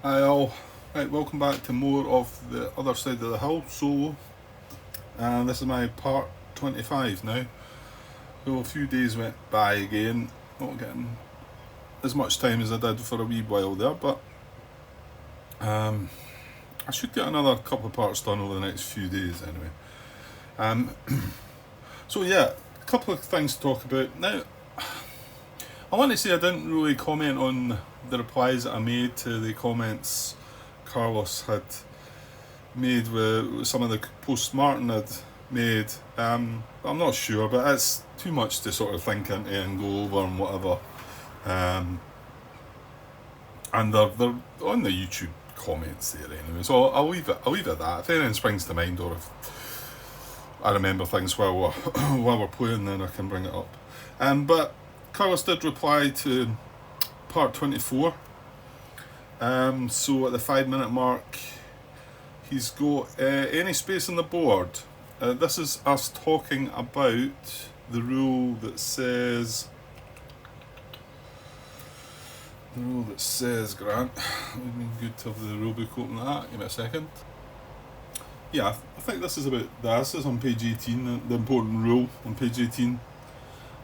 Hi all, right, welcome back to more of the other side of the hill solo, and this is my part 25 now. So a few days went by again, not getting as much time as I did for a wee while there, but I should get another couple of parts done over the next few days anyway. Um, so yeah, a couple of things to talk about. Now, I want to say I didn't really comment on the replies that I made to the comments Carlos had made with some of the posts Martin had made. I'm not sure, but it's too much to sort of think into and go over and whatever. And they're on the YouTube comments there anyway, so I'll leave it at that. If anything springs to mind, or if I remember things while we're playing, then I can bring it up. But Carlos did reply to part 24. So at the 5-minute mark, he's got any space on the board. This is us talking about the rule that says. Grant, it would be good to have the rule book open. Give me a second. Yeah, I think this is about this. This is on page 18, the important rule on page 18.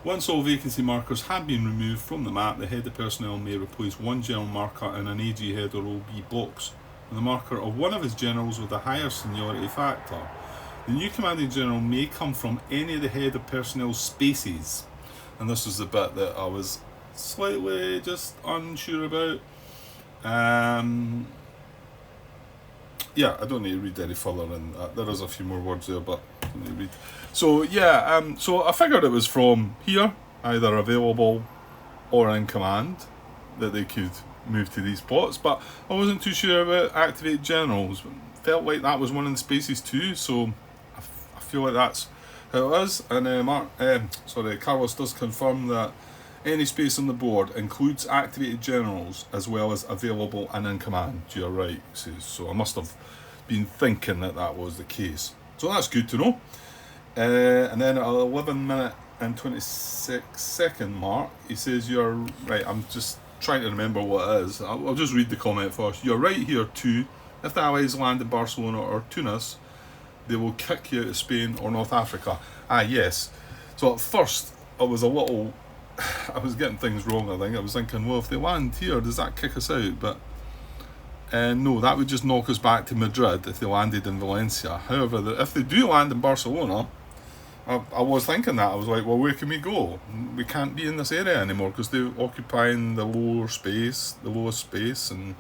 Once all vacancy markers have been removed from the map, the head of personnel may replace one general marker in an AG head or OB box with the marker of one of his generals with a higher seniority factor. The new commanding general may come from any of the head of personnel spaces. And this was the bit that I was slightly just unsure about. Yeah, I don't need to read any further than that. There is a few more words there, but I don't need to read. So yeah, so I figured it was from here, either available or in command, that they could move to these spots, but I wasn't too sure about activate generals. Felt like that was one of the spaces too, so I feel like that's how it is. And Carlos does confirm that any space on the board includes activated generals as well as available and in command. You're right, so I must have been thinking that was the case. So that's good to know. And then at 11-minute and 26-second mark, he says, "You're right." I'm just trying to remember what it is. I'll just read the comment first. "You're right here too. If the Allies land in Barcelona or Tunis, they will kick you out of Spain or North Africa." Yes. So at first, I was getting things wrong, I think. I was thinking, well, if they land here, does that kick us out? But no, that would just knock us back to Madrid if they landed in Valencia. However, if they do land in Barcelona, I was thinking that. I was like, well, where can we go? We can't be in this area anymore because they're occupying the lowest space, and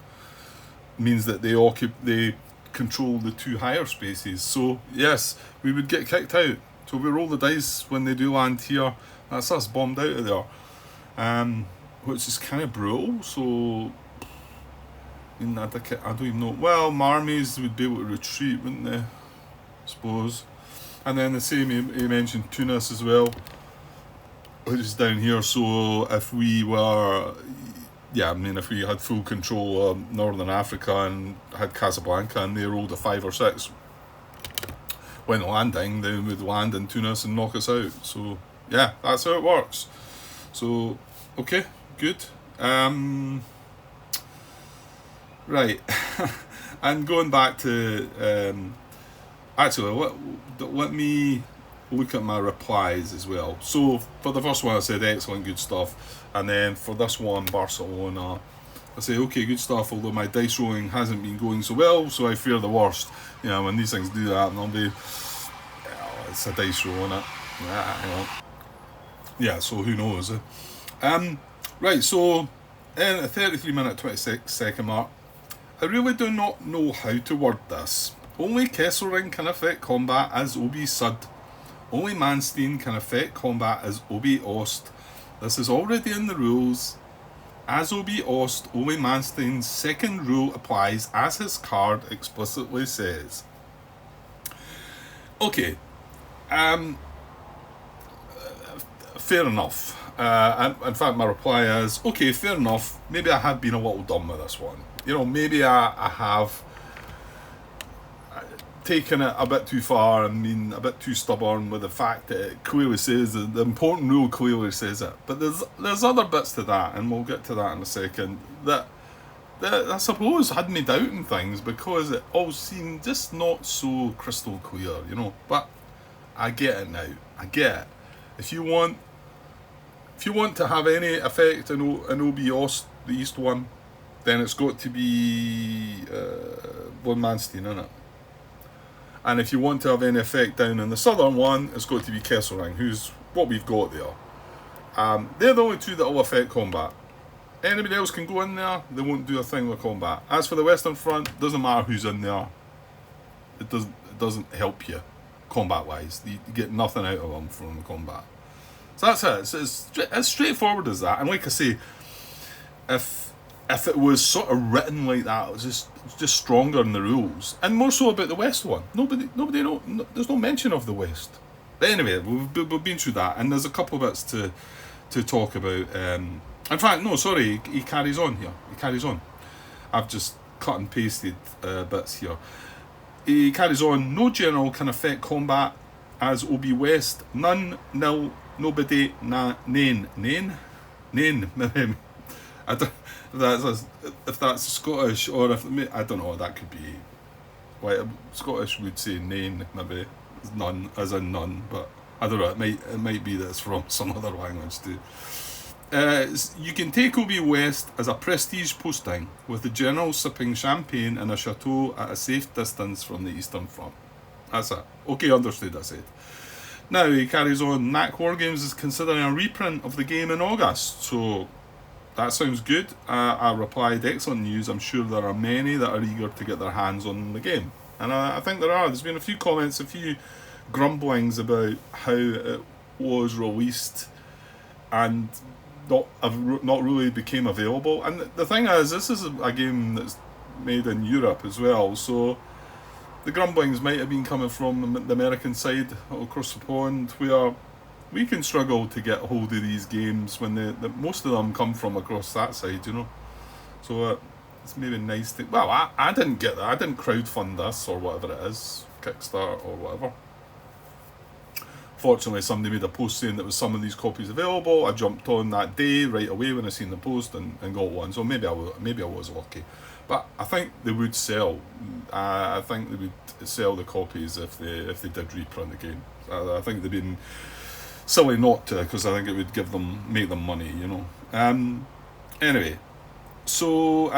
means that they control the two higher spaces. So, yes, we would get kicked out. So we roll the dice when they do land here. That's us bombed out of there, which is kind of brutal. So, I don't even know. Well, my armies would be able to retreat, wouldn't they? I suppose. And then the same, he mentioned Tunis as well, which is down here. So if we were, if we had full control of Northern Africa and had Casablanca and they rolled a 5 or 6 when landing, they would land in Tunis and knock us out. So yeah, that's how it works. So, okay, good. Right, and going back to, let me look at my replies as well. So, for the first one I said excellent, good stuff. And then for this one, Barcelona, I say, okay, good stuff, although my dice rolling hasn't been going so well, so I fear the worst. When these things do that, and I'll be, it's a dice roll, innit? Yeah, so who knows? Right, so in a 33-minute 26-second mark, I really do not know how to word this. Only Kesselring can affect combat as OB Sud. Only Manstein can affect combat as OB Ost. This is already in the rules. As OB Ost, only Manstein's second rule applies as his card explicitly says. Okay. Fair enough. In fact, my reply is, okay, fair enough. Maybe I have been a little dumb with this one. Maybe I have taken it a bit too far and been a bit too stubborn with the fact that it clearly says, the important rule clearly says it. But there's other bits to that, and we'll get to that in a second, that I suppose had me doubting things because it all seemed just not so crystal clear, you know. But I get it now. I get it. If you want to have any effect in OBOS, the East one, then it's got to be Von Manstein, innit? And if you want to have any effect down in the southern one, it's got to be Kesselring, who's what we've got there. They're the only two that will affect combat. Anybody else can go in there, they won't do a thing with combat. As for the Western Front, doesn't matter who's in there. It doesn't help you, combat-wise. You get nothing out of them from the combat. So that's it. It's as straightforward as that. And like I say, if it was sort of written like that, it was just stronger in the rules, and more so about the West one. There's no mention of the West. But anyway, we've been through that, and there's a couple of bits to talk about. In fact, no, sorry, he carries on here. He carries on. I've just cut and pasted bits here. He carries on. No general can affect combat as OB West. None, nil, nobody, nain. I don't. If that's Scottish or if I don't know, that could be. Like Scottish would say nain, maybe none, as in none, but I don't know. It might be that it's from some other language too. You can take OB West as a prestige posting, with the general sipping champagne in a chateau at a safe distance from the Eastern Front. That's it. Okay, understood, I said. Now, he carries on, NAC Wargames is considering a reprint of the game in August, so that sounds good. I replied, excellent news. I'm sure there are many that are eager to get their hands on the game. And I think there are. There's been a few comments, a few grumblings about how it was released and not really became available. And the thing is, this is a game that's made in Europe as well, so the grumblings might have been coming from the American side across the pond, where we can struggle to get hold of these games when most of them come from across that side, you know. So it's maybe nice to... Well, I didn't get that. I didn't crowdfund this or whatever it is, Kickstarter or whatever. Fortunately, somebody made a post saying that was some of these copies available. I jumped on that day right away when I seen the post and got one. So maybe I was lucky, but I think they would sell. I think they would sell the copies if they did reprint the game. I think they'd been silly not to, because I think it would make them money, you know. Anyway, so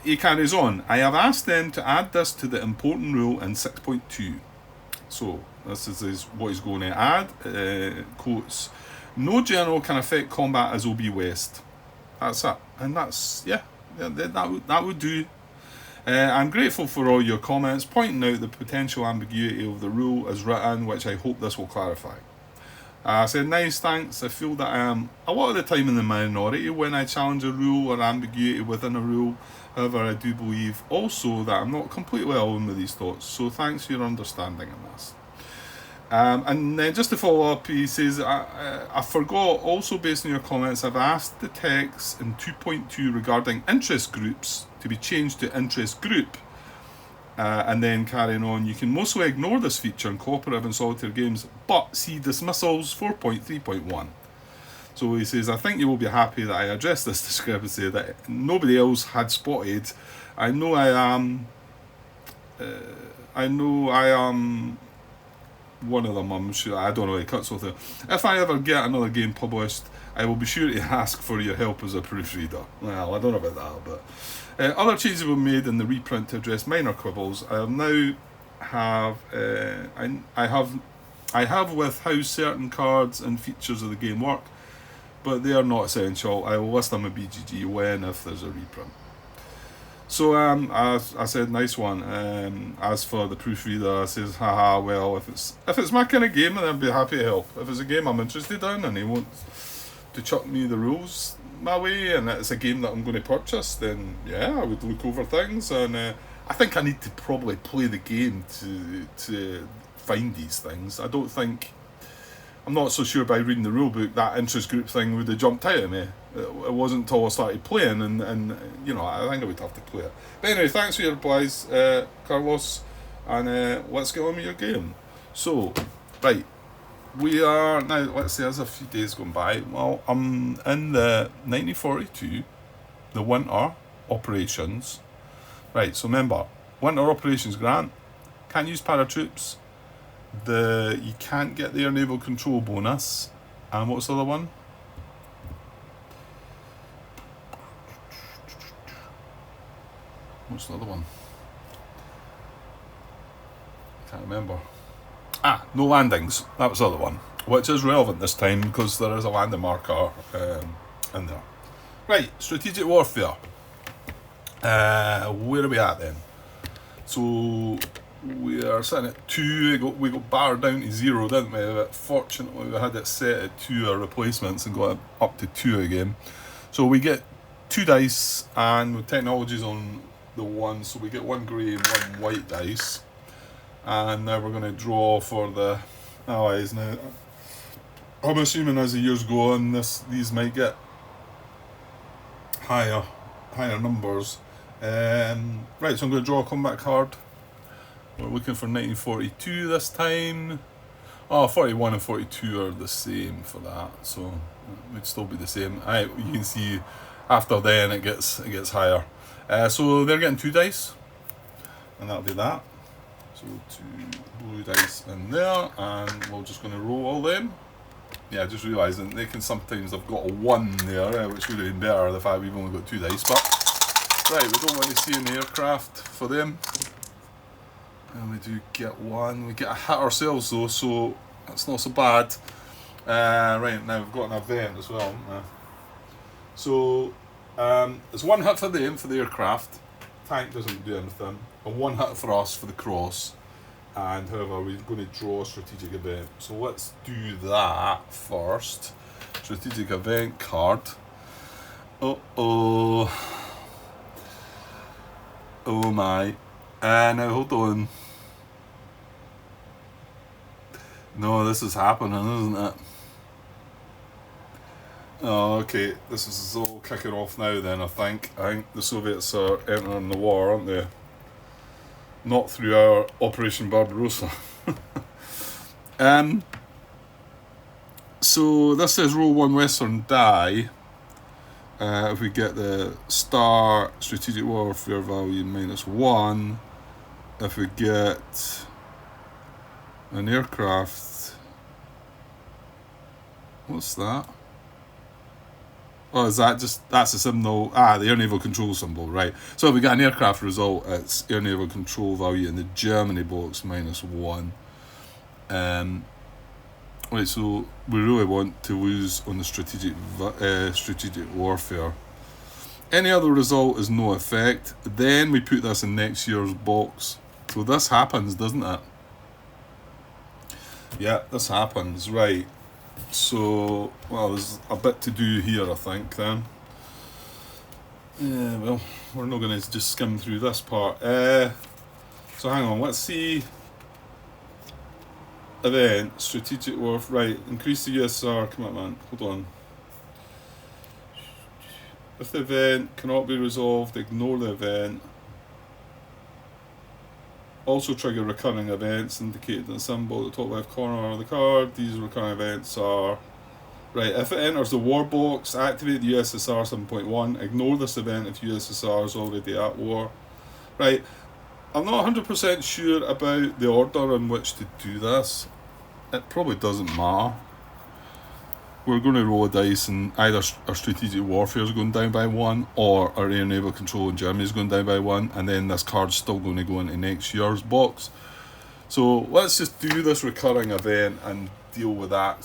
he carries on. I have asked them to add this to the important rule in 6.2. So this is what he's going to add. Quotes: no general can affect combat as OB West. That's it, and that's that would do. I'm grateful for all your comments, pointing out the potential ambiguity of the rule as written, which I hope this will clarify. I said, nice, thanks. I feel that I am a lot of the time in the minority when I challenge a rule or ambiguity within a rule. However, I do believe also that I'm not completely alone with these thoughts, so thanks for your understanding in this. And then just to follow up, he says, I forgot, also based on your comments, I've asked the text in 2.2 regarding interest groups to be changed to interest group. And then carrying on, you can mostly ignore this feature in cooperative and solitaire games, but see dismissals 4.3.1. So he says, I think you will be happy that I addressed this discrepancy that nobody else had spotted. I know I am one of them, I'm sure. I don't know, he cuts off there. If I ever get another game published, I will be sure to ask for your help as a proofreader. Well, I don't know about that, but other changes were made in the reprint to address minor quibbles. I have with how certain cards and features of the game work, but they are not essential. I will list them at BGG when if there's a reprint. So I said, nice one. As for the proofreader, I says, haha, well, if it's my kind of game, then I'd be happy to help. If it's a game I'm interested in and he wants to chuck me the rules my way and it's a game that I'm going to purchase, then yeah, I would look over things. And I think I need to probably play the game to find these things. I'm not so sure by reading the rulebook that interest group thing would have jumped out at me. It wasn't until I started playing and you know, I think I would have to play it. But anyway, thanks for your replies, Carlos, and let's get on with your game. So, right, we are now, let's say there's a few days gone by. Well, I'm in the 1942, the winter operations. Right, so remember, winter operations grant, can't use paratroops, you can't get the air naval control bonus, and what's the other one? What's the other one? Can't remember. No landings. That was the other one, which is relevant this time because there is a landing marker in there. Right, strategic warfare. Where are we at then? So we are sitting at 2. We got barred down to 0, didn't we? But fortunately, we had it set at 2 replacements and got it up to 2 again. So we get 2 dice, and with technologies on the 1, so we get 1 grey and 1 white dice. And now we're going to draw for the allies. Now, I'm assuming as the years go on, these might get higher numbers. Right, so I'm going to draw a combat card. We're looking for 1942 this time. 41 and 42 are the same for that, so it would still be the same. You can see after then it gets higher. So they're getting 2 dice, and that'll be that. So 2 blue dice in there, and we're just going to roll all them. Yeah, just realising they can sometimes have got a 1 there, which would have been better if we've only got 2 dice. But right, we don't want to see an aircraft for them. And we do get 1. We get a hit ourselves though, so that's not so bad. Right, now we've got an event as well. So it's 1 hit for them for the aircraft. Tank doesn't do anything. And 1 hit for us for the cross. And however, we're going to draw a strategic event. So let's do that first. Strategic event card. Oh my. Now hold on. No, this is happening, isn't it? Oh, okay. This is all kicking off now then, I think. I think the Soviets are entering the war, aren't they? Not through our Operation Barbarossa. So this says roll 1 Western die. If we get the star strategic warfare value -1. If we get an aircraft, what's that? Oh, is that that's a symbol? The air naval control symbol, right. So if we get an aircraft result, it's air naval control value in the Germany box -1. Right, so we really want to lose on the strategic warfare. Any other result is no effect. Then we put this in next year's box. So this happens, doesn't it? Yeah, this happens, right. So, well, there's a bit to do here, I think, then. Yeah, well, we're not going to just skim through this part. So hang on, let's see. Event, strategic warfare, right, increase the USSR commitment, hold on. If the event cannot be resolved, ignore the event. Also trigger recurring events indicated in the symbol at the top left corner of the card. These recurring events are, right, if it enters the war box, activate the USSR 7.1, ignore this event if USSR is already at war. Right, I'm not 100% sure about the order in which to do this. It probably doesn't matter. We're going to roll a dice, and either our strategic warfare is going down by 1, or our air naval control in Germany is going down by 1, and then this card's still going to go into next year's box. So let's just do this recurring event and deal with that.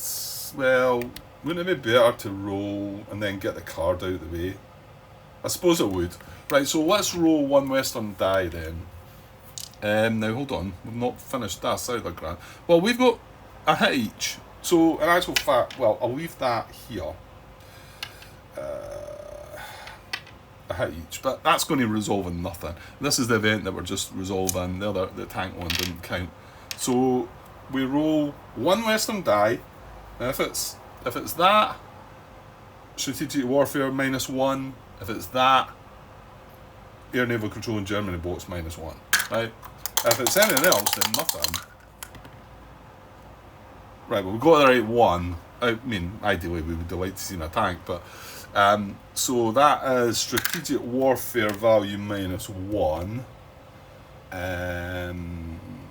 Well, wouldn't it be better to roll and then get the card out of the way? I suppose it would. Right, so let's roll 1 Western die then. Now hold on, we've not finished this either, Grant. Well, we've got a hit each. So in actual fact, well, I'll leave that here. A hit each, but that's going to resolve in nothing. This is the event that we're just resolving. The tank one didn't count. So we roll 1 Western die. And if it's that, strategic warfare -1. If it's that, air naval control in Germany box -1. Right? If it's anything else, then nothing. Right, well, we got the right one. I mean, ideally we would like to see a tank, but So that is strategic warfare value -1.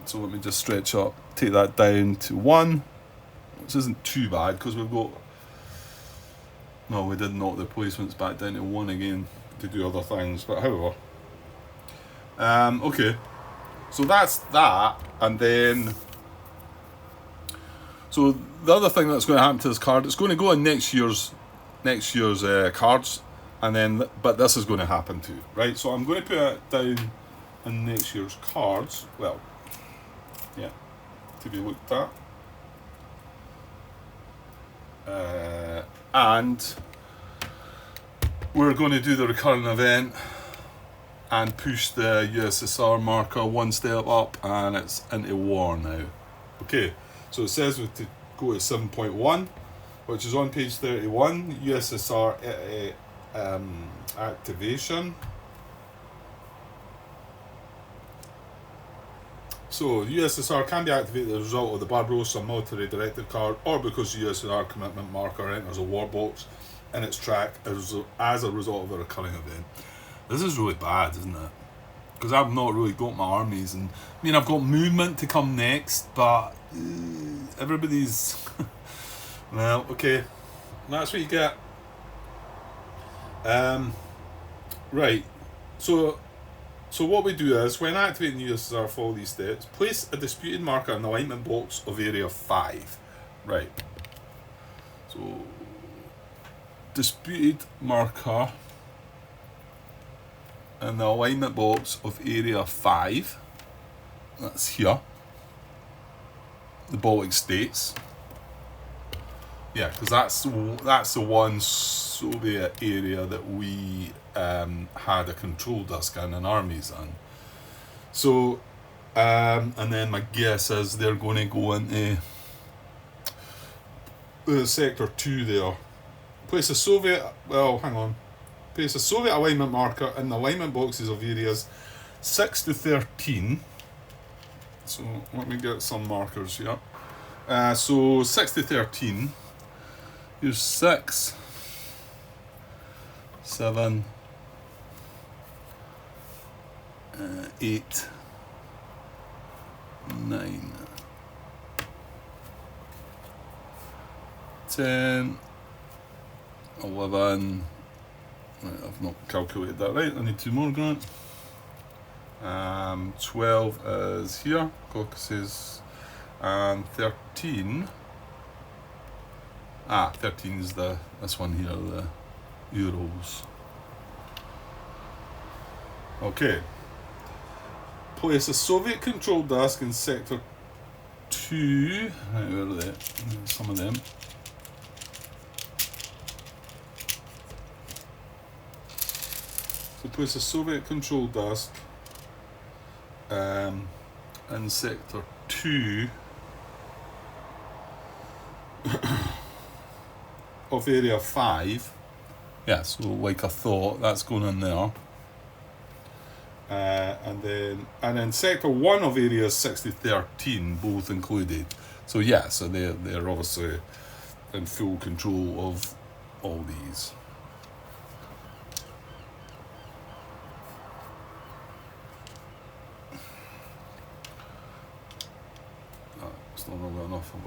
So let me just stretch up, take that down to 1, which isn't too bad because we've got. No, we did knock the placements back down to 1 again to do other things, but however. Okay, so that's that, and then. So the other thing that's going to happen to this card, it's going to go in next year's cards, and then but this is going to happen too, right? So I'm going to put it down in next year's cards. Well, yeah, to be looked at, and we're going to do the recurring event and push the USSR marker one step up, and it's into war now. Okay. So it says we to go to 7.1, which is on page 31, USSR activation. So USSR can be activated as a result of the Barbarossa military directive card, or because USSR commitment marker enters a war box in its track as a result of a recurring event. This is really bad, isn't it? Because I've not really got my armies, and I mean I've got movement to come next, but everybody's well, okay, that's what you get. Right, so what we do is, when activating the USSR, follow these steps. Place a disputed marker in the alignment box of area 5. Right, so disputed marker in the alignment box of area 5. That's here. The Baltic States. Yeah, because that's the one Soviet area that we had a control disk in and armies in. So, and then my guess is they're going to go into sector 2 there. Place a Soviet. Well, hang on. Place a Soviet alignment marker in the alignment boxes of areas 6 to 13. So let me get some markers here. So 6 to 13. Here's 6, 7, 8, 9, 10, 11. Right, I've not calculated that right. I need 2 more, Grant. 12 is here, Caucasus, and 13. 13 is this one here, the Urals. Okay. Place a Soviet controlled disk in sector 2. Right, where are they? Some of them. So place a Soviet controlled disk in sector 2 of area 5. Yeah, so like I thought, that's going in there. And then sector 1 of areas 6 to 13, both included. So yeah, so they're obviously in full control of all these. Still not got enough of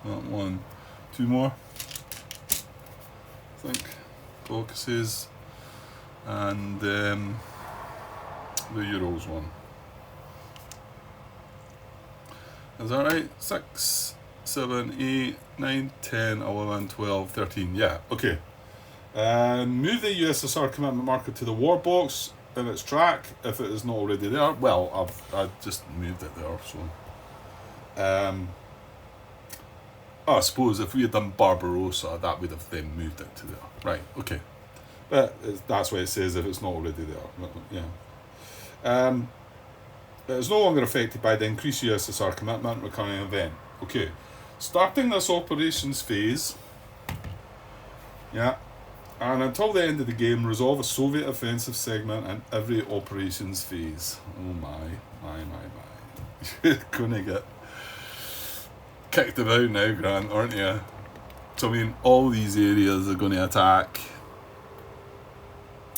that one. 2 more, I think. Caucasus and the Urals one. Is that right? 6, 7, 8, 9, 10, 11, 12, 13. Yeah, okay. Move the USSR commitment marker to the war box in its track if it is not already there. Well, I've just moved it there, so. I suppose if we had done Barbarossa, that would have then moved it to there. Right, okay. But that's what it says if it's not already there. Yeah. It is no longer affected by the increased USSR commitment recurring event. Okay. Starting this operations phase. Yeah. And until the end of the game, resolve a Soviet offensive segment in every operations phase. Oh my. You're gonna get kicked about now, Grant, aren't you? So I mean, all these areas are going to attack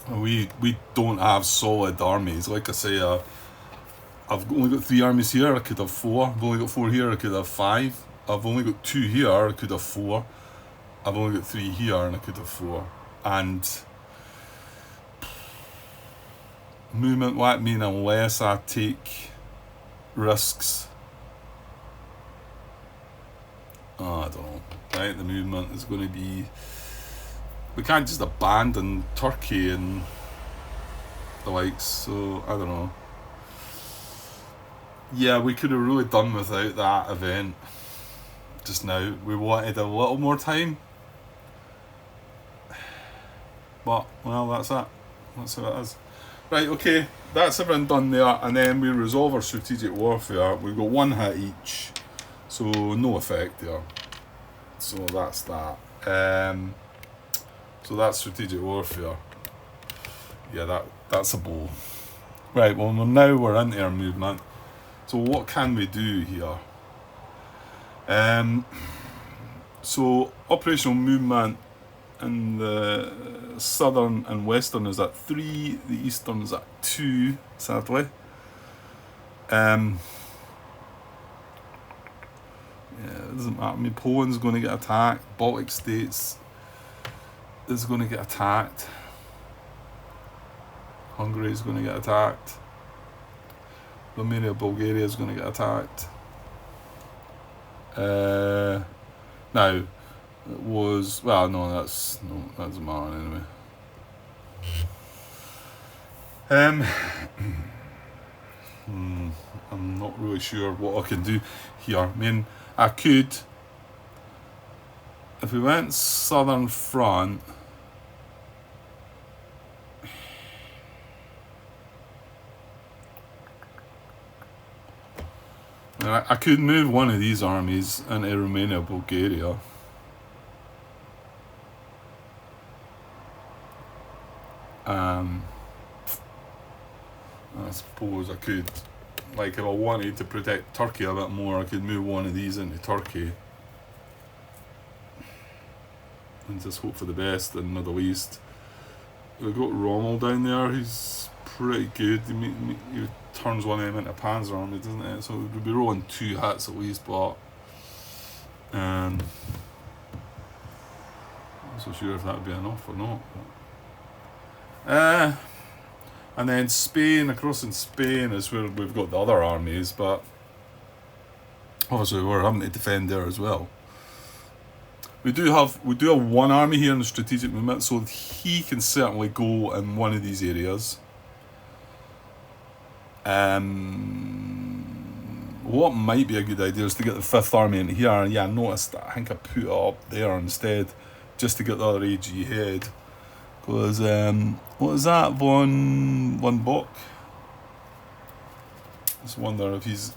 We don't have solid armies. Like I say, I've only got 3 armies here. I could have 4. I've only got 4 here. I could have 5. I've only got 2 here. I could have 4. I've only got 3 here, and I could have 4. And movement won't mean unless I take risks. Oh, I don't know. Right, the movement is going to be. We can't just abandon Turkey and the likes. So I don't know. Yeah, we could have really done without that event just now. We wanted a little more time. But, well, that's it. That's how it is. Right, okay. That's everything done there. And then we resolve our strategic warfare. We've got 1 hit each. So, no effect there. So, that's that. So, that's strategic warfare. Yeah, that's a blow. Right, well, now we're into our movement. So what can we do here? So operational movement in the southern and western is at 3, the eastern is at 2, sadly. Yeah, it doesn't matter. I mean, Poland's going to get attacked. Baltic states is going to get attacked. Hungary is going to get attacked. Romania, Bulgaria is going to get attacked. Now, it was, well, no, that doesn't matter anyway. I'm not really sure what I can do here. I mean, I could, if we went southern front, I could move one of these armies into Romania, Bulgaria. I suppose I could, like, if I wanted to protect Turkey a bit more, I could move one of these into Turkey and just hope for the best in the Middle East. We've got Rommel down there. He's pretty good. He turns one of them into a Panzer army, doesn't it? So we'd be rolling 2 hits at least, but I'm not so sure if that would be enough or not. And then Spain, across in Spain is where we've got the other armies, but obviously we're having to defend there as well. We do have 1 army here in the strategic movement, so he can certainly go in one of these areas. What might be a good idea is to get the 5th army in here. And yeah, I noticed that. I think I put it up there instead, just to get the other AG head. Because, what is that? Von Bock? I just wonder if he's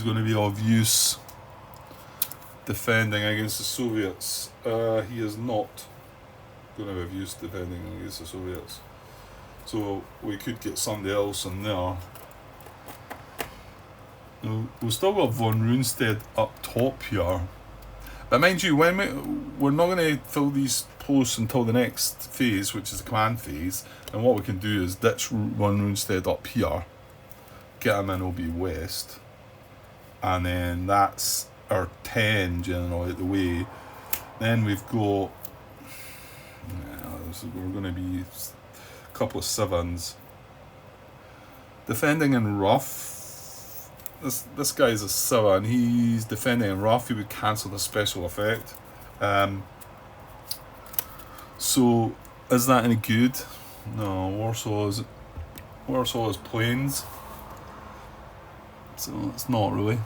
going to be of use defending against the Soviets. He is not going to have use defending against the Soviets. So we could get somebody else in there. We've still got von Rundstedt up top here. But mind you, when we're not going to fill these posts until the next phase, which is the command phase. And what we can do is ditch von Rundstedt up here, get him in OB West, and then that's our 10 general out the way. Then we've got, we're going to be a couple of 7s. Defending in rough. This guy's a 7. He's defending in rough. He would cancel the special effect. So is that any good? No. Warsaw is plains. So it's not really.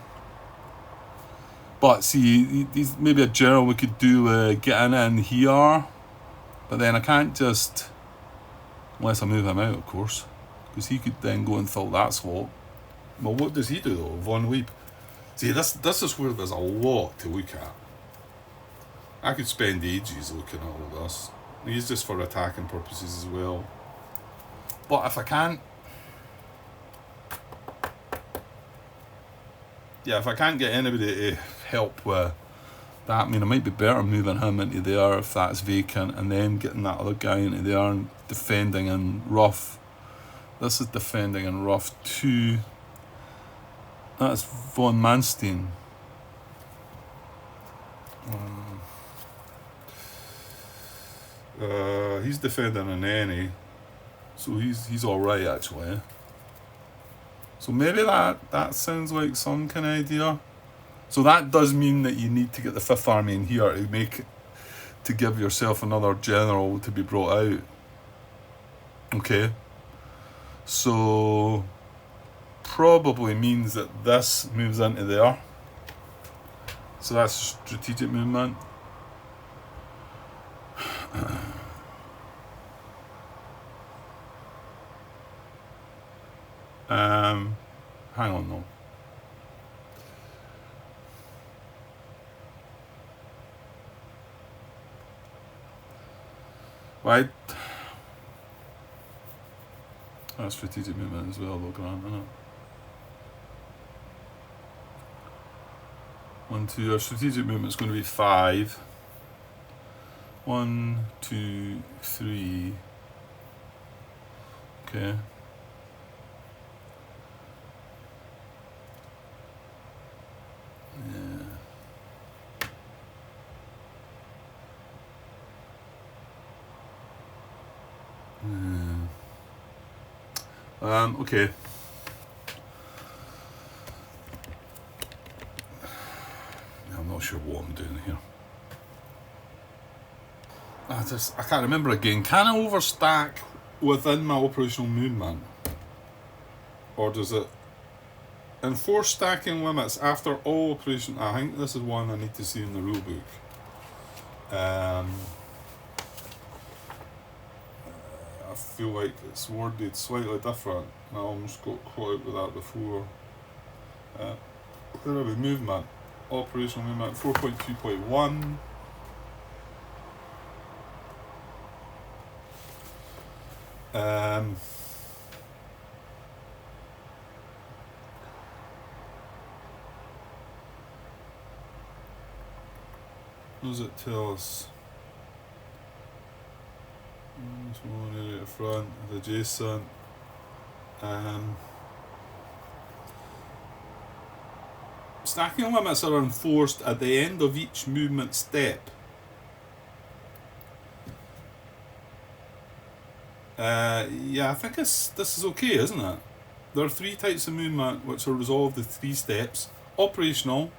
But see, maybe a general we could do getting in here. But then I can't just, unless I move him out, of course, because he could then go and fill that slot. Well, what does he do though? Von Weep. See, this is where there's a lot to look at. I could spend ages looking at all this. He's just for attacking purposes as well. But if I can't, if I can't get anybody to help with That, I mean, it might be better moving him into there if that's vacant, and then getting that other guy into there and defending in rough. This is defending in rough 2. That's von Manstein. He's defending in any, so he's all right actually. So maybe that sounds like some kind of idea. So that does mean that you need to get the 5th Army in here to give yourself another general to be brought out. Okay. So probably means that this moves into there. So that's strategic movement. Hang on though. Right. That's strategic movement as well, though, Grant, isn't it? 1, 2. Our strategic movement is going to be 5. 1, 2, 3. Okay. Okay. I'm not sure what I'm doing here. I can't remember again. Can I overstack within my operational movement? Or does it enforce stacking limits after all operation? I think this is one I need to see in the rulebook. I feel like it's worded slightly different. I almost got caught out with that before. Where are we? Movement. Operational movement 4.2.1. What does it tell us? One area at front, adjacent. Stacking limits are enforced at the end of each movement step. Yeah, I think this is okay, isn't it? There are 3 types of movement which are resolved in 3 steps: operational,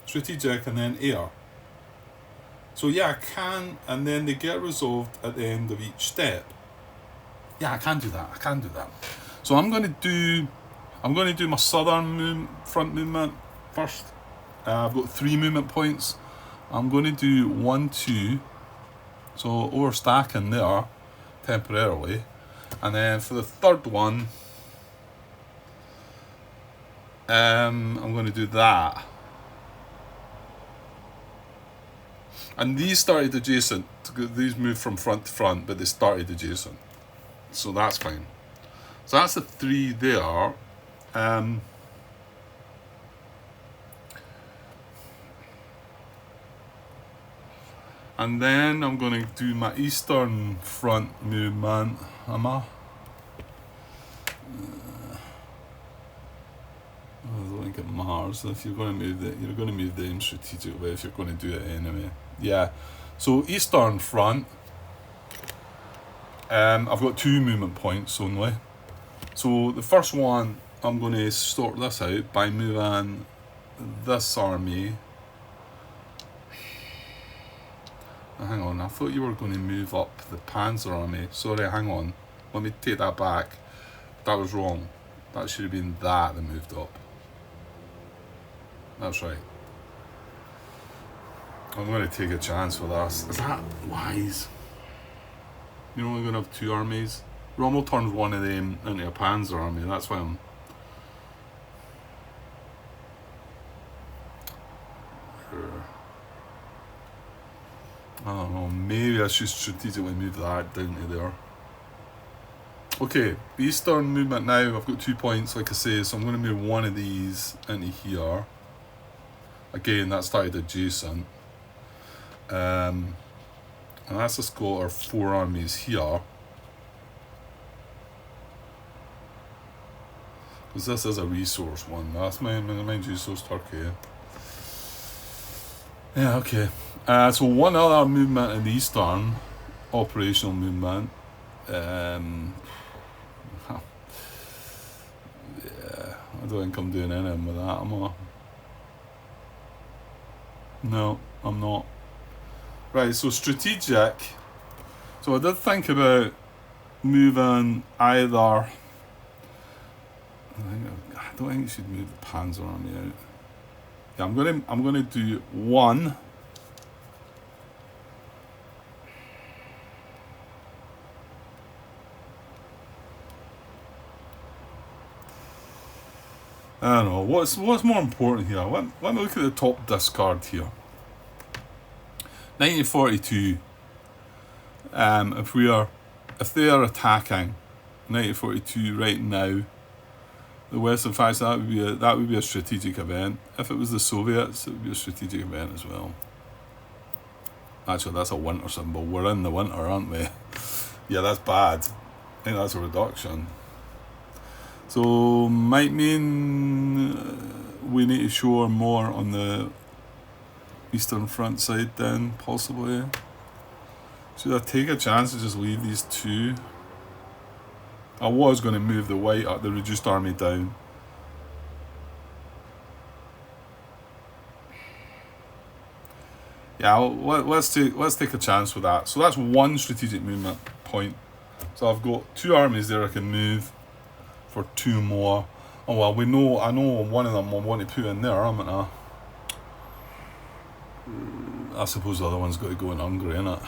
strategic, and then air. So yeah, I can, and then they get resolved at the end of each step. Yeah, I can do that. So I'm going to do my southern front movement first. I've got 3 movement points. I'm going to do 1, 2. So overstacking there temporarily, and then for the third one, I'm going to do that. And these started adjacent. These moved from front to front, but they started adjacent. So that's fine. So that's the 3 there. And then I'm going to do my eastern front movement. Am I? I don't think it matters. If you're going to move it, you're going to move them strategically if you're going to do it anyway. Yeah. So eastern front. I've got 2 movement points only. So the first one, I'm going to sort this out by moving this army. Hang on, I thought you were going to move up the Panzer army. Sorry, hang on. Let me take that back. That was wrong. That should have been that moved up. That's right. I'm going to take a chance with this. Is that wise? You're only going to have 2 armies. Rommel turns one of them into a Panzer army. That's why I'm... I don't know, maybe I should strategically move that down to there. Okay, the eastern movement now, I've got 2 points, like I say, so I'm going to move one of these into here. Again, that started adjacent. And let's just go our 4 armies here. Because this is a resource one. That's mind you, so's Turkey. Yeah, okay. So one other movement in the eastern, operational movement. Yeah, I don't think I'm doing anything with that, am I? No, I'm not. Right, so strategic. So I did think about moving either. I don't think you should move the Panzer Army out. Yeah, I'm gonna do one. I don't know. What's more important here? Let me look at the top discard here. 1942. If they are attacking 1942 right now, the Western faction, that would be a strategic event. If it was the Soviets, it would be a strategic event as well. Actually, that's a winter symbol. We're in the winter, aren't we? Yeah, that's bad. I think that's a reduction. So might mean we need to show more on the Eastern Front side then, possibly. Should I take a chance and just leave these 2? I was going to move the the reduced army down. Yeah, let's take a chance with that. So that's one strategic movement point. So I've got 2 armies there I can move for 2 more. Oh well, I know one of them I want to put in there, haven't I? I suppose the other one's got to go in Hungary, innit?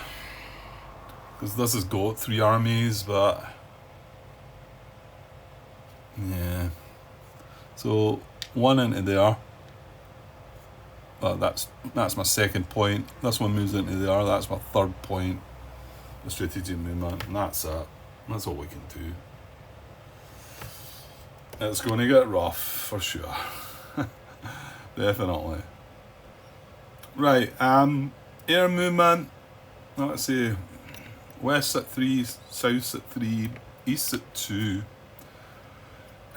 Because this has got 3 armies, but yeah. So 1 into there. That's my second point. This one moves into there. That's my 3rd point. The strategic movement, and that's it. That's all we can do. It's going to get rough for sure. Definitely. Right. Air movement. Let's see. West at 3, south at 3, east at 2.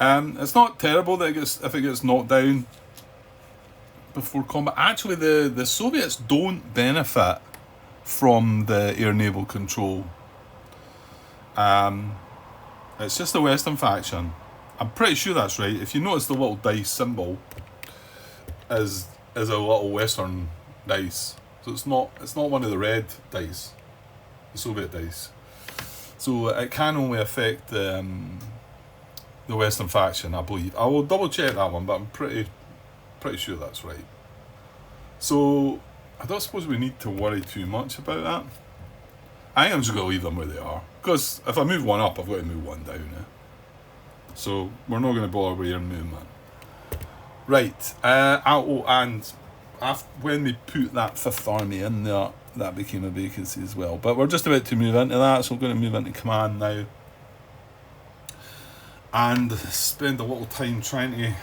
It's not terrible that if it gets knocked down before combat. Actually, the Soviets don't benefit from the air naval control. It's just the Western faction. I'm pretty sure that's right. If you notice, the little dice symbol is a little Western dice. So it's not one of the red dice, the Soviet dice. So it can only affect the Western faction, I believe. I will double check that one, but I'm pretty sure that's right. So I don't suppose we need to worry too much about that. I think I'm just going to leave them where they are, because if I move one up, I've got to move one down. So we're not going to bother with air movement. Right. And when we put that 5th army in there, that became a vacancy as well. But we're just about to move into that, so I'm going to move into command now. And spend a little time trying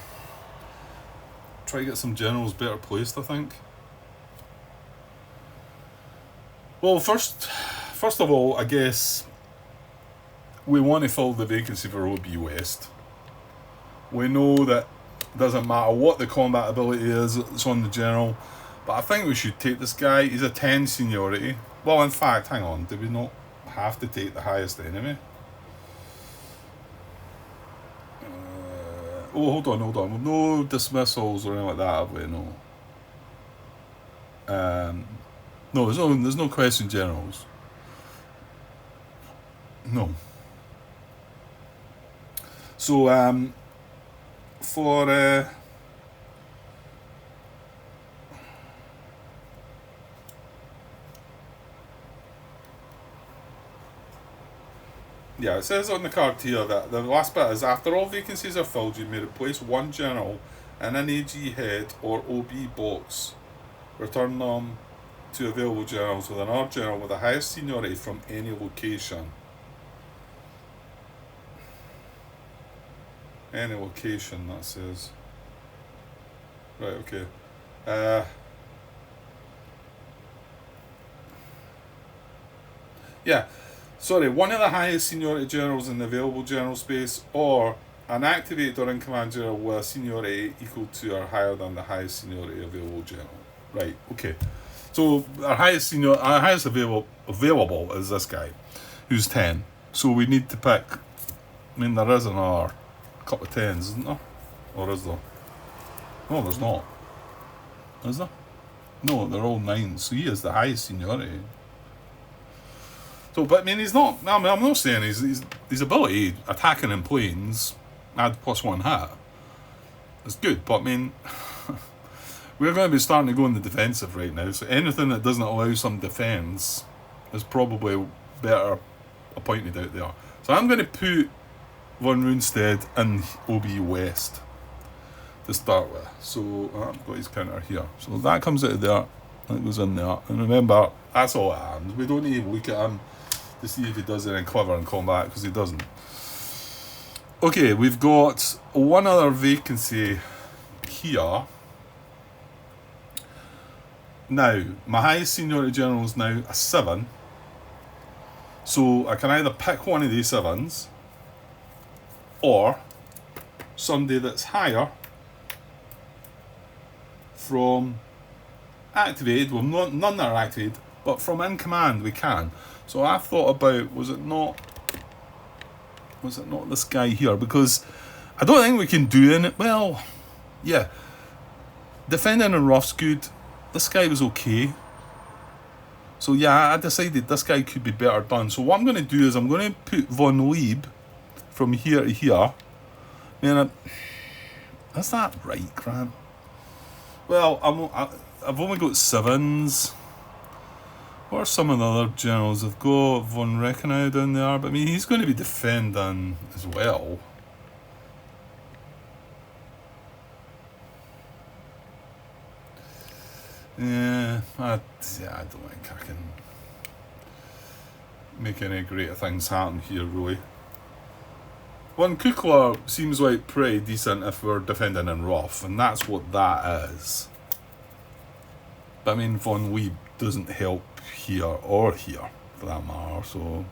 to get some generals better placed, I think. Well, first of all, I guess we want to fill the vacancy for OB West. We know that it doesn't matter what the combat ability is, it's on the general. But I think we should take this guy. He's a 10 seniority. Well, in fact, hang on. Do we not have to take the highest enemy? Hold on. No dismissals or anything like that, have we? No. No, there's no question generals. No. So, for yeah, it says on the card here that the last bit is, after all vacancies are filled, you may replace one general in an AG head or OB box. Return them to available generals with another general with the highest seniority from any location. Any location, that says. Right, okay. Uh, yeah, sorry, one of the highest seniority generals in the available general space, or an activated or in command general with a seniority equal to or higher than the highest seniority available general. Right, okay. So our highest available is this guy, who's 10. So we need to pick. I mean, there is another couple of tens, isn't there? Or is there? No, there's not. Is there? No, they're all nines. So he is the highest seniority. So, but I mean, he's not. I mean, I'm not saying his ability attacking in planes, add +1 hat. It's good, but I mean, we're going to be starting to go in the defensive right now. So anything that doesn't allow some defense is probably better appointed out there. So I'm going to put Von Runstead in OB West to start with. So I've got his counter here. So that comes out of there. That goes in there. And remember, that's all it happens. We don't need to look at him to see if he does anything clever in combat, because he doesn't. Okay, we've got one other vacancy here. Now, my highest seniority general is now a 7. So I can either pick one of these 7s, or somebody that's higher from activated. Well, none that are activated, but from in command we can. So I thought about, was it not this guy here? Because I don't think we can do it. Well, yeah, defending in rough's good. This guy was okay. So yeah, I decided this guy could be better done. So what I'm going to do is I'm going to put Von Lieb from here to here. Man, is that right, Grant? Well, I've only got 7s. What are some of the other generals? I've got Von Rechenau down there, but I mean, he's going to be defending as well. Yeah, I don't think I can make any greater things happen here, really. Von Kukler seems like pretty decent if we're defending in rough, and that's what that is. But I mean, Von Lieb doesn't help here or here, for that matter, so...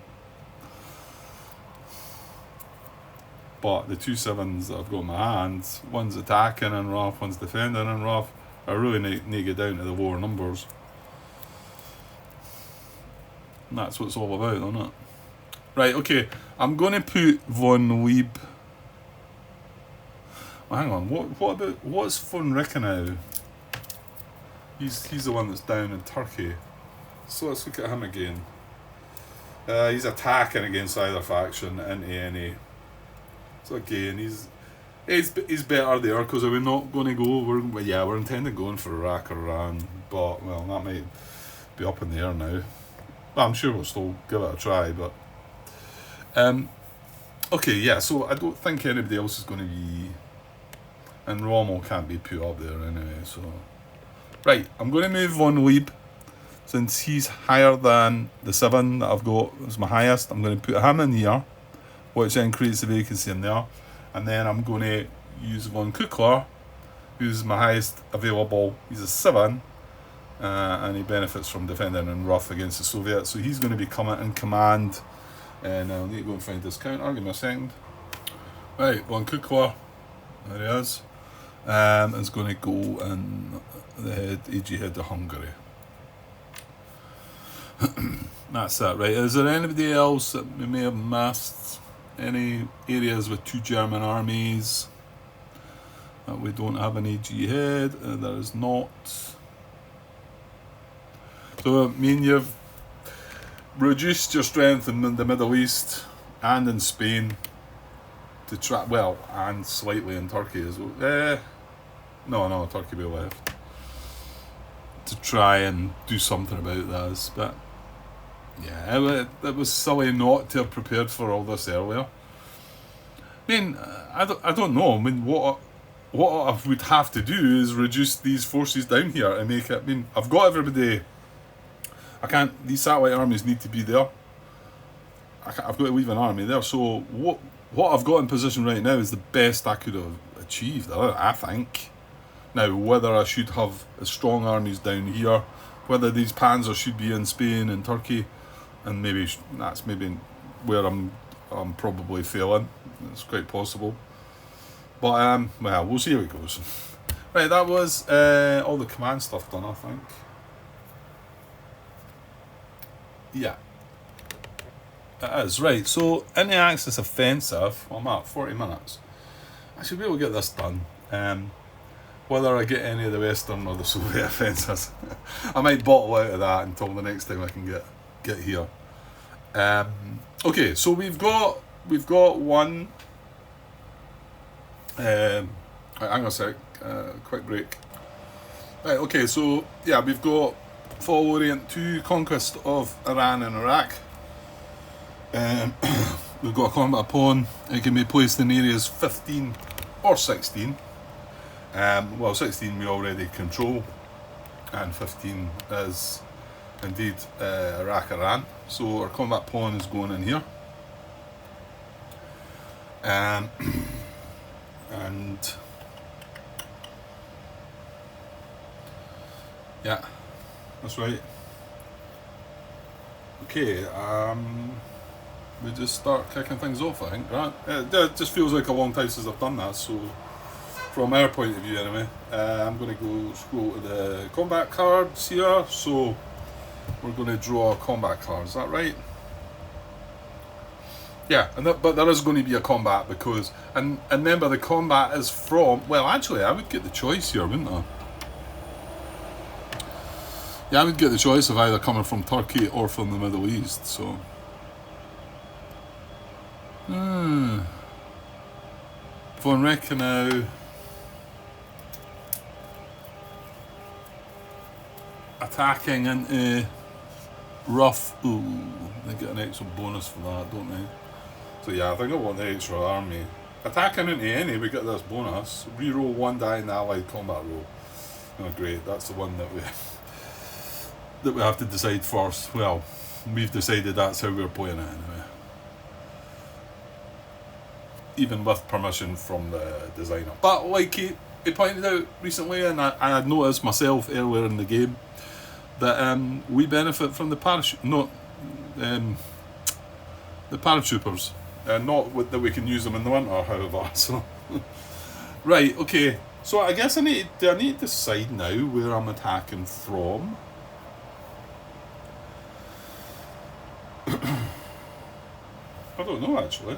But the 2 7s that I've got in my hands, one's attacking in rough, one's defending in rough, I really need to get down to the lower numbers. And that's what it's all about, isn't it? Right, okay, I'm going to put Von Lieb... Oh, hang on, what's Von Rechenau? He's the one that's down in Turkey. So let's look at him again. He's attacking against either faction into any. So again, he's better there, because we're not going to go. We're intending going for Iraq or Iran, but well, that might be up in the air now. Well, I'm sure we'll still give it a try, but okay, yeah. So I don't think anybody else is going to be, and Rommel can't be put up there anyway. So right, I'm going to move Von Lieb. Since he's higher than the 7 that I've got as my highest, I'm going to put him in here, which then creates the vacancy in there. And then I'm going to use Von Kukler, who's my highest available. He's a 7, and he benefits from defending in rough against the Soviets. So he's going to be coming in command. And I'll need to go and find this counter. Give me a second. Right, Von Kukler. There he is. Is going to go in the AG head of Hungary. That's it, right? Is there anybody else that we may have missed? Any areas with 2 German armies that we don't have an AG head? There is not. So, I mean, you've reduced your strength in the Middle East and in Spain to try, well, and slightly in Turkey as well. No, Turkey will be left. To try and do something about this, but yeah, it was silly not to have prepared for all this earlier. I mean, I don't know. I mean, what I would have to do is reduce these forces down here and make it. I mean, I've got everybody. I can't. These satellite armies need to be there. I've got to leave an army there. So what I've got in position right now is the best I could have achieved, I think. Now, whether I should have strong armies down here, whether these panzers should be in Spain and Turkey, and maybe that's maybe where I'm probably failing. It's quite possible. But well, we'll see how it goes. Right, that was all the command stuff done, I think. Yeah. It is. Right, so in the Axis offensive, well, I'm at 40 minutes. I should be able to get this done. Whether I get any of the Western or the Soviet offensives, I might bottle out of that until the next time I can get here. Okay, so we've got one. Hang on a sec. Quick break. Right. Okay. So yeah, we've got Fall Orient 2 conquest of Iran and Iraq. We've got a combat pawn. It can be placed in areas 15 or 16. Well, 16 we already control, and 15 is indeed Iraq-Iran. So our combat pawn is going in here. And yeah, that's right. Okay, we just start kicking things off, I think, right? It just feels like a long time since I've done that, so from our point of view anyway, I'm going to go scroll to the combat cards here. So we're going to draw combat cards, is that right? Yeah, but there is going to be a combat because, and remember the combat is from, well actually I would get the choice here, wouldn't I? Yeah, I would get the choice of either coming from Turkey or from the Middle East, so. Von Reichenau. Attacking into rough. Ooh, they get an extra bonus for that, don't they? So yeah, I think I want the extra army. Attacking into any, we get this bonus. Reroll one die in the allied combat roll. Oh great, that's the one that we have to decide first. Well, we've decided that's how we're playing it anyway. Even with permission from the designer. But like he pointed out recently, and I had noticed myself earlier in the game, that we benefit from the the paratroopers, not that we can use them in the winter, however. So, right, okay. So I guess I need to decide now where I'm attacking from. I don't know actually.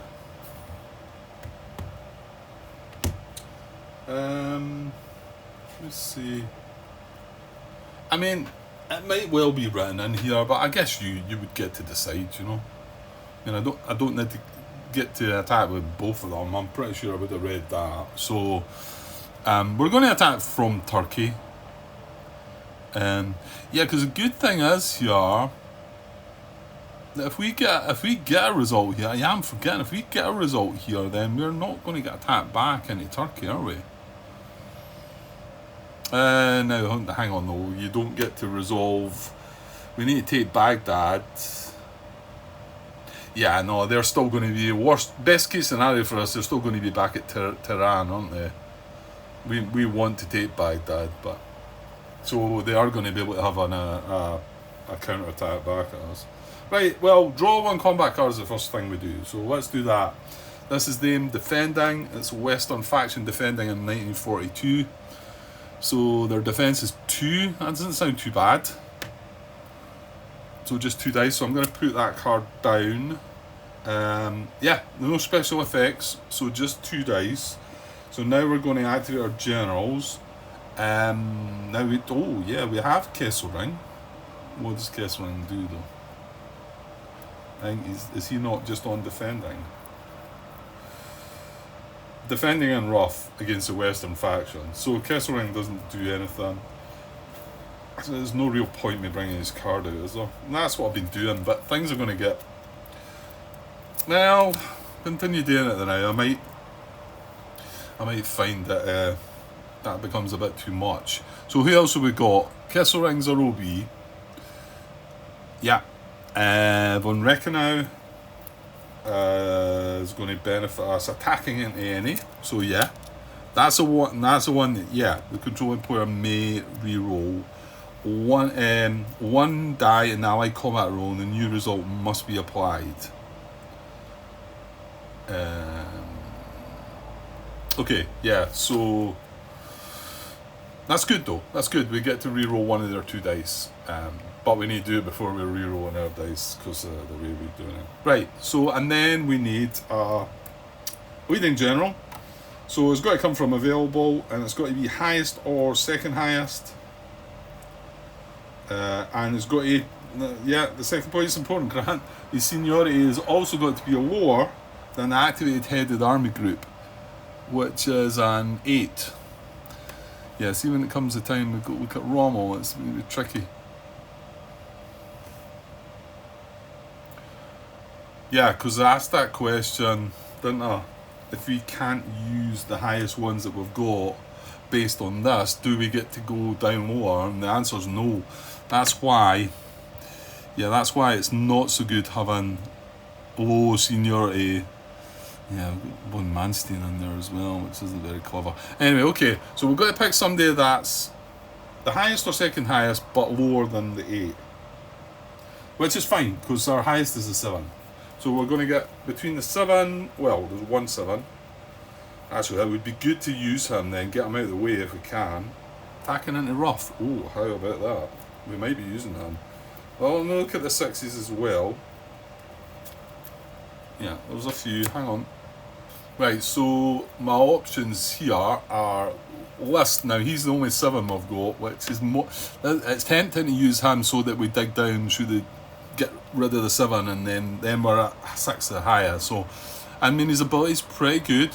Let's see. I mean, it might well be written in here, but I guess you would get to decide, you know. And I don't need to get to attack with both of them. I'm pretty sure I would have read that. So we're going to attack from Turkey. Yeah, because the good thing is here that if we get a result here, yeah, I'm forgetting, if we get a result here, then we're not going to get attacked back into Turkey, are we? Now, hang on though, you don't get to resolve. We need to take Baghdad. Yeah, no, they're still going to be best case scenario for us. They're still going to be back at Tehran, aren't they? We want to take Baghdad, but so they are going to be able to have a counter attack back at us. Right, well, draw one combat card is the first thing we do, so let's do that. This is them defending. It's Western faction defending in 1942. So their defense is 2. That doesn't sound too bad. So just 2 dice. So I'm going to put that card down. Yeah, no special effects. So just 2 dice. So now we're going to activate our generals. Now we have Kesselring. What does Kesselring do though? I think is he not just on defending? Defending and rough against the Western faction. So Kesselring doesn't do anything. So there's no real point me bringing his card out, is there? And that's what I've been doing, but things are going to get... Well, continue doing it then now. I might find that that becomes a bit too much. So who else have we got? Kesselring's our OB. Yeah. Von Reichenau is going to benefit us attacking into any. So yeah, That's the one. That's the one that, yeah, the controlling player may re-roll one die in the allied combat roll, and the new result must be applied. Okay, yeah. So that's good though. That's good. We get to re-roll one of their 2 dice. But we need to do it before we re-rolling our dice because of the way we're doing it. Right, so, and then we need leading general. So it's got to come from available, and it's got to be highest or second highest. And it's got to, yeah, the second point is important, Grant. His seniority has also got to be lower than the activated headed army group, which is an 8. Yeah, see, when it comes to time, we go look at Rommel, it's really tricky. Yeah, because I asked that question, didn't I? If we can't use the highest ones that we've got based on this, do we get to go down lower? And the answer's no. That's why it's not so good having low seniority. Yeah, we've got one Manstein in there as well, which isn't very clever. Anyway, okay, so we've got to pick somebody that's the highest or second highest, but lower than the 8. Which is fine, because our highest is a 7. So we're going to get between the 7, well, there's 1 7. Actually, that would be good to use him then, get him out of the way if we can. Attacking into rough. Oh, how about that? We might be using him. Well, I'm going to look at the 6s as well. Yeah, there's a few. Hang on. Right, so my options here are list. Now, he's the only 7 we've got, which is more. It's tempting to use him so that we dig down through the. Get rid of the 7, and then we're at 6 or higher. So, I mean, his ability's pretty good.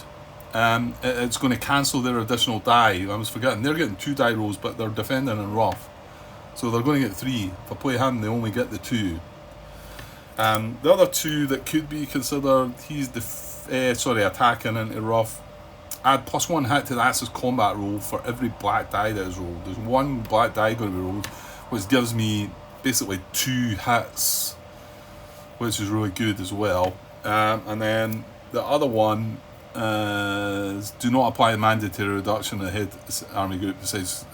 It's going to cancel their additional die. I was forgetting, they're getting 2 die rolls, but they're defending and rough. So they're going to get 3. If I play him, they only get the 2. The other 2 that could be considered, he's attacking into rough. Add +1 hit to the Axis combat roll for every black die that is rolled. There's 1 black die going to be rolled, which gives me basically 2 hits, which is really good as well. And then the other one is do not apply a mandatory reduction to the head army group besides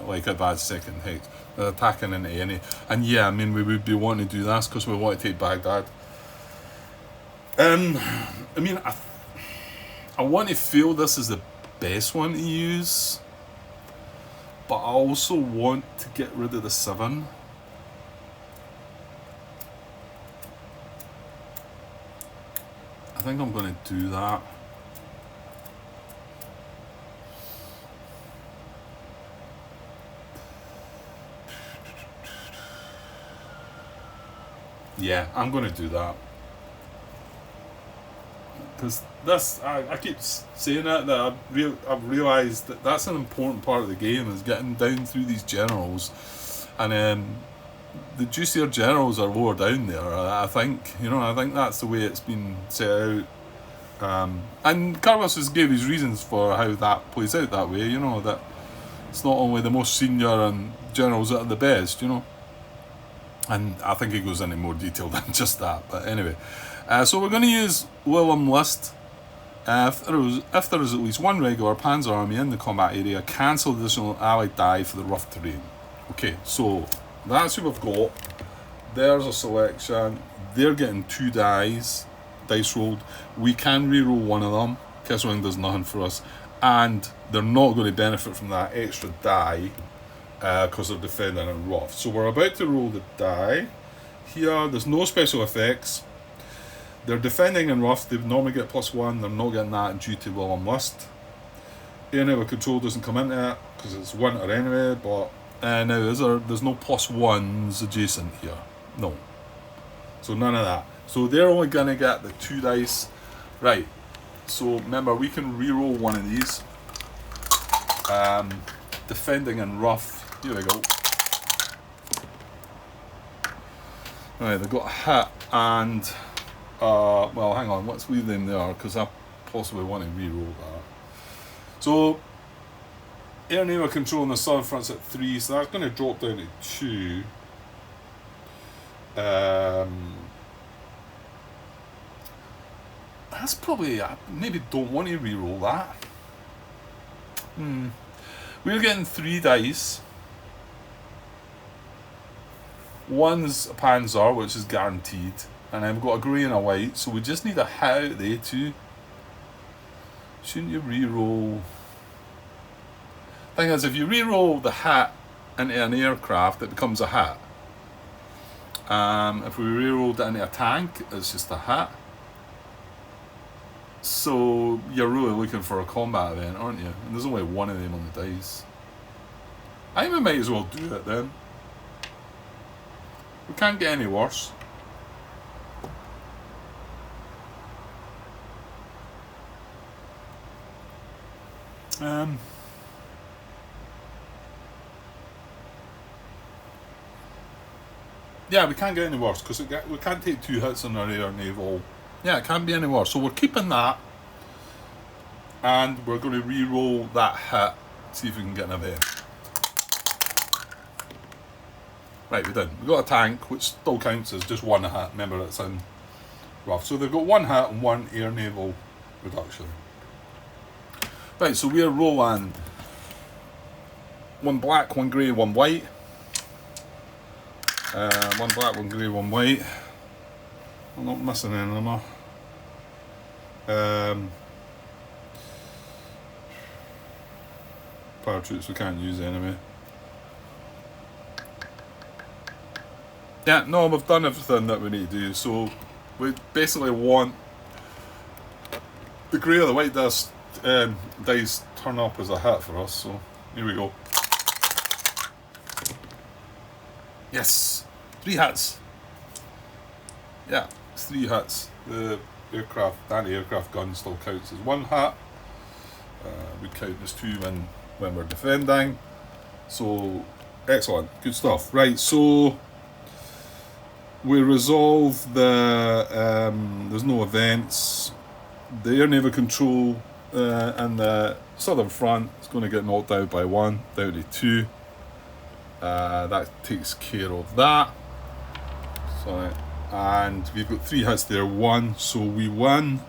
like a bad second hit. Attacking into any. And yeah, I mean, we would be wanting to do this because we want to take Baghdad. I mean, I want to feel this is the best one to use, but I also want to get rid of the 7. I think I'm going to do that. Yeah, I'm going to do that. Because this, I keep saying that I've realised that that's an important part of the game, is getting down through these generals. And the juicier generals are lower down there, I think. I think that's the way it's been set out. And Carlos has gave his reasons for how that plays out that way, that it's not only the most senior and generals that are the best, And I think he goes into more detail than just that, but anyway. So we're going to use Willem List. If there is at least 1 regular Panzer army in the combat area, cancel additional allied die for the rough terrain. Okay, so that's who we've got. There's a selection. They're getting 2 dice rolled. We can re-roll 1 of them. Kesselring does nothing for us. And they're not going to benefit from that extra die because they're defending and rough. So we're about to roll the die. Here, there's no special effects. They're defending and rough. They normally get +1. They're not getting that due to Willem List. Any other control doesn't come into it because it's winter anyway, but now there's no +1s adjacent here. No. So none of that. So they're only going to get the 2 dice. Right. So remember, we can re-roll 1 of these. Defending and rough. Here we go. Right, they've got a hit and... well, hang on, let's leave them there because I possibly want to re-roll that. So, air naval control on the southern front's at 3, so that's going to drop down to 2. That's probably, maybe don't want to re-roll that. We're getting 3 dice. One's a Panzer, which is guaranteed, and then we've got a grey and a white, so we just need a hat out of the A2. Shouldn't you re-roll? Thing is, if you re-roll the hat into an aircraft, it becomes a hat. If we re-rolled it into a tank, it's just a hat. So you're really looking for a combat event, aren't you? And there's only one of them on the dice. I think we might as well do it then. We can't get any worse. Yeah, we can't get any worse because we can't take 2 hits on our air naval. Yeah, it can't be any worse. So we're keeping that, and we're going to re-roll that hit, see if we can get an event. Right, we did. We got a tank, which still counts as just 1 hit. Remember, it's in rough. So they've got 1 hit and 1 air naval reduction. Right, so we're rolling 1 black, 1 grey, 1 white. 1 black, 1 grey, 1 white. I'm not missing any of them. Parachutes we can't use anyway. Yeah, no, we've done everything that we need to do. So we basically want the grey or the white dice turn up as a hit for us. So here we go. Yes, 3 hits. Yeah, it's 3 hits. The anti-aircraft gun still counts as 1 hit. We count as 2 when we're defending. So excellent, good stuff. Right, so we resolve the there's no events. The air naval control and the southern front is going to get knocked out by 1 down to 2. That takes care of that. Sorry. And we've got 3 hits there, 1, so we win.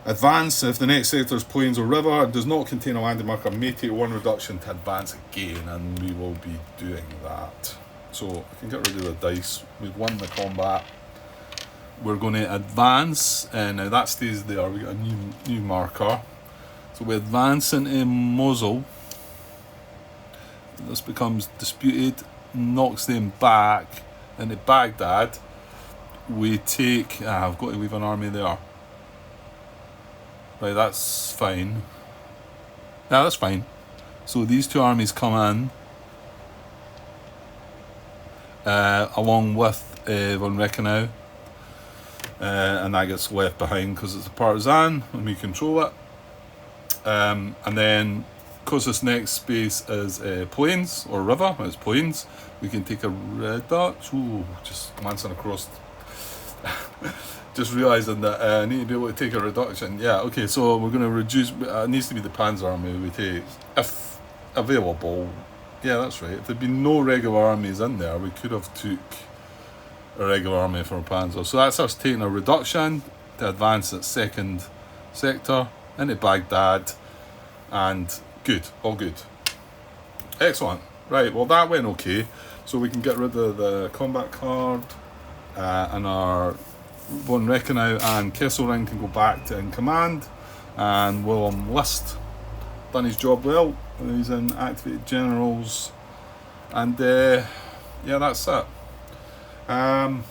Advance if the next sector is plains or river and does not contain a landing marker, may take 1 reduction to advance again, and we will be doing that. So I can get rid of the dice. We've won the combat. We're going to advance, and now that stays there. We got a new marker. So we advance into Mosul. This becomes disputed, knocks them back into Baghdad. We take... I've got to leave an army there. Right, that's fine. Yeah, that's fine. So these 2 armies come in, along with von Reichenau, and that gets left behind because it's a partisan and we control it. And then, because this next space is plains or river, it's plains, we can take a reduction. Ooh, just glancing across. Just realising that I need to be able to take a reduction. Yeah, okay, so we're going to reduce. It needs to be the Panzer army we take, if available. Yeah, that's right. If there'd been no regular armies in there, we could have took a regular army for a Panzer. So that's us taking a reduction to advance at 2nd sector into Baghdad, and good, all good. Excellent. Right, well that went okay. So we can get rid of the combat card, and our von Reichenau and Kesselring can go back to in command, and William List done his job well. He's in activated generals, and yeah, that's it. I'm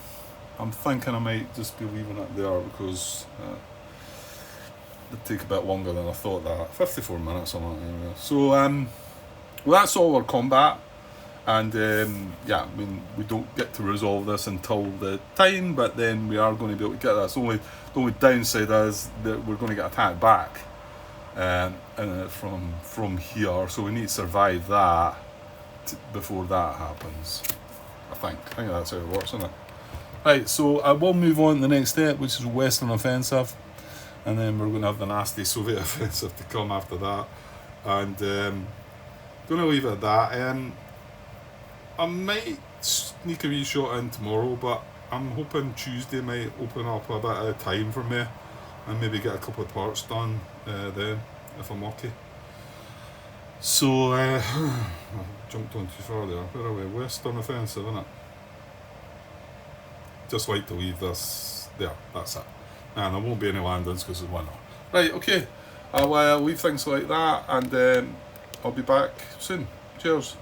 thinking I might just be leaving it there because it'd take a bit longer than I thought. That 54 minutes or something anyway. So well, that's all our combat, and yeah, I mean, we don't get to resolve this until the time, but then we are going to be able to get that. So the only downside is that we're going to get attacked back from here, so we need to survive that before that happens. I think that's how it works, isn't it? Right, so I will move on to the next step, which is Western Offensive, and then we're going to have the nasty Soviet Offensive to come after that, and going to leave it at that. I might sneak a wee shot in tomorrow, but I'm hoping Tuesday might open up a bit of time for me and maybe get a couple of parts done then, if I'm lucky. So, I jumped on too far there. Where are we? West on offensive, isn't it? Just like to leave this there. That's it. And there won't be any landings because it's winter. Right, okay. I'll leave things like that, and I'll be back soon. Cheers.